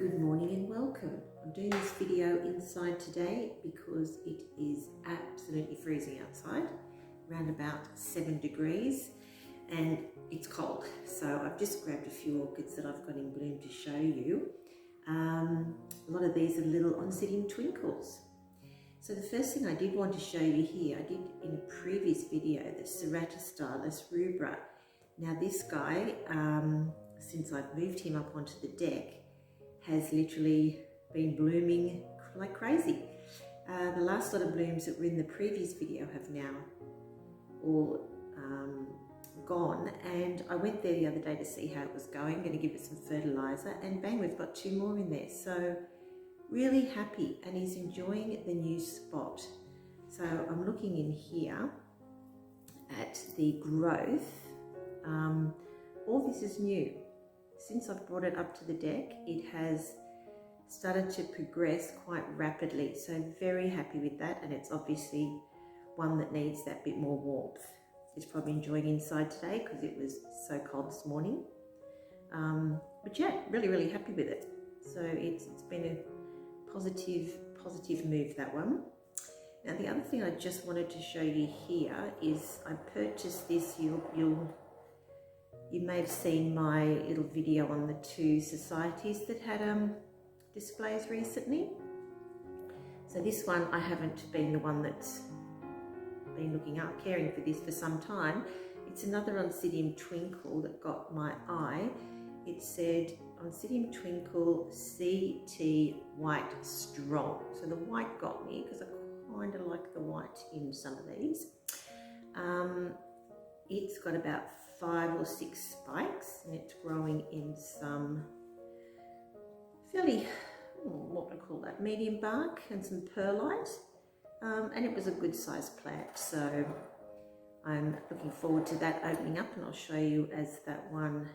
Good morning and welcome. I'm doing this video inside today because it is absolutely freezing outside, around about 7 degrees, and it's cold. So I've just grabbed a few orchids that I've got in bloom to show you. A lot of these are little Oncidium twinkles. So the first thing I did want to show you here, I did in a previous video, the Ceratostylus rubra. Now this guy, since I've moved him up onto the deck, has literally been blooming like crazy. The last lot of blooms that were in the previous video have now all gone, and I went there the other day to see how it was going. I'm going to give it some fertilizer, and bang, we've got 2 more in there. So really happy, and he's enjoying the new spot. So I'm looking in here at the growth. All this is new. Since I've brought it up to the deck, it has started to progress quite rapidly. So very happy with that, and it's obviously one that needs that bit more warmth. It's probably enjoying inside today because it was so cold this morning. But yeah, really happy with it. So it's been a positive move, that one. Now the other thing I just wanted to show you here is I purchased this. You may have seen my little video on the 2 societies that had displays recently. So this one, I haven't been the one that's been looking up, caring for this for some time. It's another Oncidium twinkle that got my eye. It said Oncidium twinkle CT white strong. So the white got me because I kind of like the white in some of these. It's got about 5 or 6 spikes, and it's growing in some fairly, what do I call that, medium bark and some perlite, and it was a good sized plant. So I'm looking forward to that opening up, and I'll show you as that one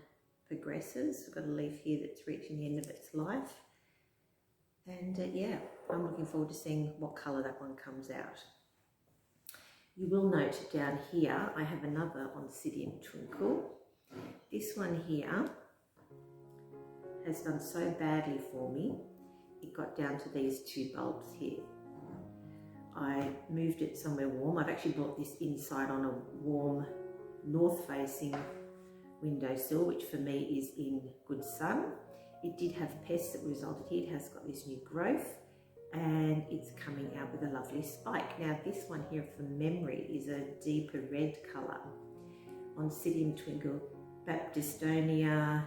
progresses. We've got a leaf here that's reaching the end of its life, and yeah, I'm looking forward to seeing what colour that one comes out. You will note down here, I have another Oncidium twinkle. This one here has done so badly for me. It got down to these 2 bulbs here. I moved it somewhere warm. I've actually brought this inside on a warm north-facing windowsill, which for me is in good sun. It did have pests that resulted here. It has got this new growth, and it's coming out with a lovely spike. Now this one here from memory is a deeper red colour. Oncidium twinkle, Baptistonia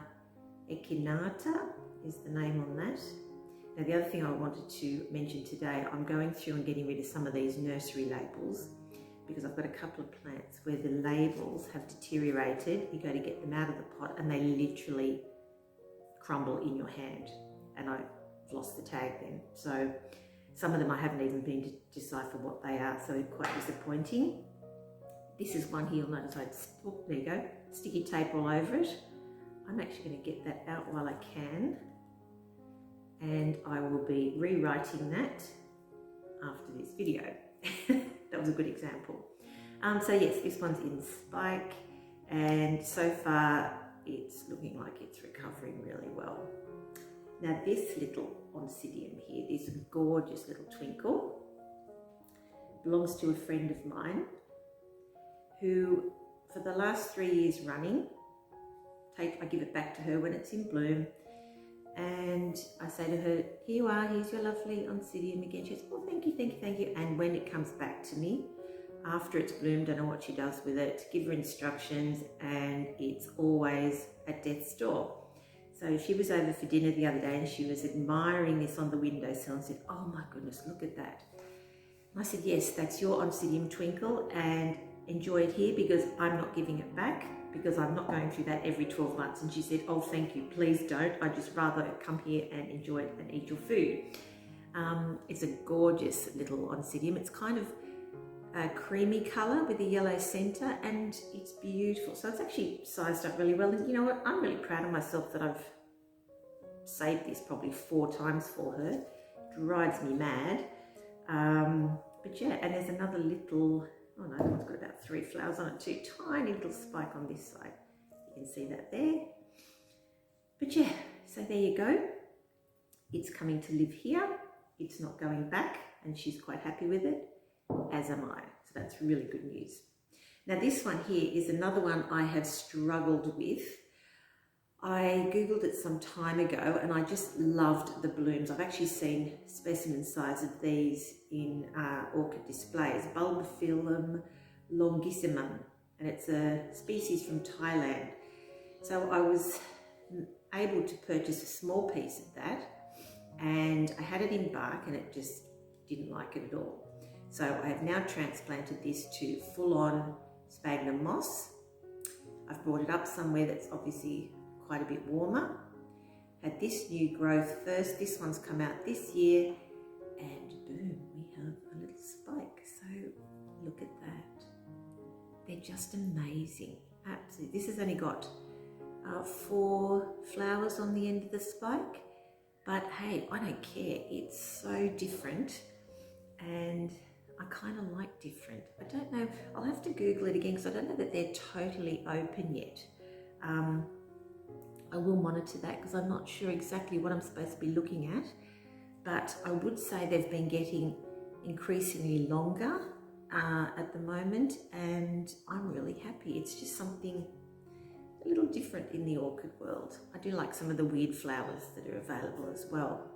echinata is the name on that. Now the other thing I wanted to mention today, I'm going through and getting rid of some of these nursery labels because I've got a couple of plants where the labels have deteriorated. You go to get them out of the pot and they literally crumble in your hand, and I've lost the tag then. So some of them I haven't even been to decipher what they are, so quite disappointing. This is one here, you'll notice there you go, sticky tape all over it. I'm actually going to get that out while I can, and I will be rewriting that after this video. That was a good example. So yes, this one's in spike, and so far it's looking like it's recovering really well. Now this little Oncidium here, this gorgeous little twinkle, belongs to a friend of mine who, for the last 3 years running, I give it back to her when it's in bloom, and I say to her, here you are, here's your lovely Oncidium again. She says, oh, thank you. And when it comes back to me, after it's bloomed, don't know what she does with it, give her instructions, and it's always at death's door. So she was over for dinner the other day and she was admiring this on the windowsill and said, oh my goodness, look at that. And I said, yes, that's your Oncidium twinkle, and enjoy it here because I'm not giving it back, because I'm not going through that every 12 months. And she said, oh, thank you, please don't. I'd just rather come here and enjoy it and eat your food. It's a gorgeous little Oncidium. It's kind of a creamy colour with a yellow centre, and it's beautiful. So it's actually sized up really well, and you know what, I'm really proud of myself that I've saved this probably 4 times for her. Drives me mad. But yeah, and there's another little, oh no, that one's got about 3 flowers on it too. Tiny little spike on this side. You can see that there. But yeah, so there you go. it's coming to live here. It's not going back, and she's quite happy with it, as am I. So that's really good news. Now this one here is another one I have struggled with. I googled it some time ago and I just loved the blooms. I've actually seen specimen size of these in orchid displays. Bulbophyllum longissimum, and it's a species from Thailand. So I was able to purchase a small piece of that, and I had it in bark and it just didn't like it at all. So I have now transplanted this to full-on sphagnum moss. I've brought it up somewhere that's obviously quite a bit warmer. Had this new growth first. This one's come out this year, and boom, we have a little spike. So look at that. They're just amazing. Absolutely. This has only got 4 flowers on the end of the spike, but hey, I don't care. It's so different, and I kind of like different. I don't know, I'll have to Google it again because I don't know that they're totally open yet. I will monitor that because I'm not sure exactly what I'm supposed to be looking at, but I would say they've been getting increasingly longer at the moment, and I'm really happy. It's just something a little different in the orchid world. I do like some of the weird flowers that are available as well.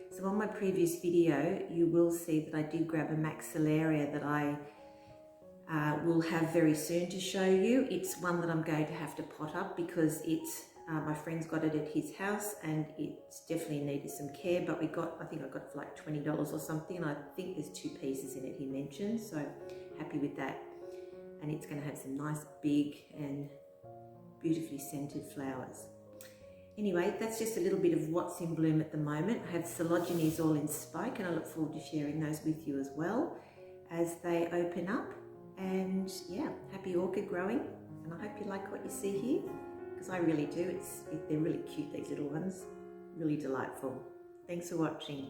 So on my previous video, you will see that I did grab a maxillaria that I will have very soon to show you. It's one that I'm going to have to pot up because it's my friend's got it at his house and it's definitely needed some care, but I think I got it for like $20 or something, and I think there's 2 pieces in it, he mentioned, so happy with that. And it's going to have some nice big and beautifully scented flowers. Anyway, that's just a little bit of what's in bloom at the moment. I have Coleogenes all in spike, and I look forward to sharing those with you as well as they open up. And yeah, happy orchid growing, and I hope you like what you see here, because I really do. They're really cute, these little ones. Really delightful. Thanks for watching.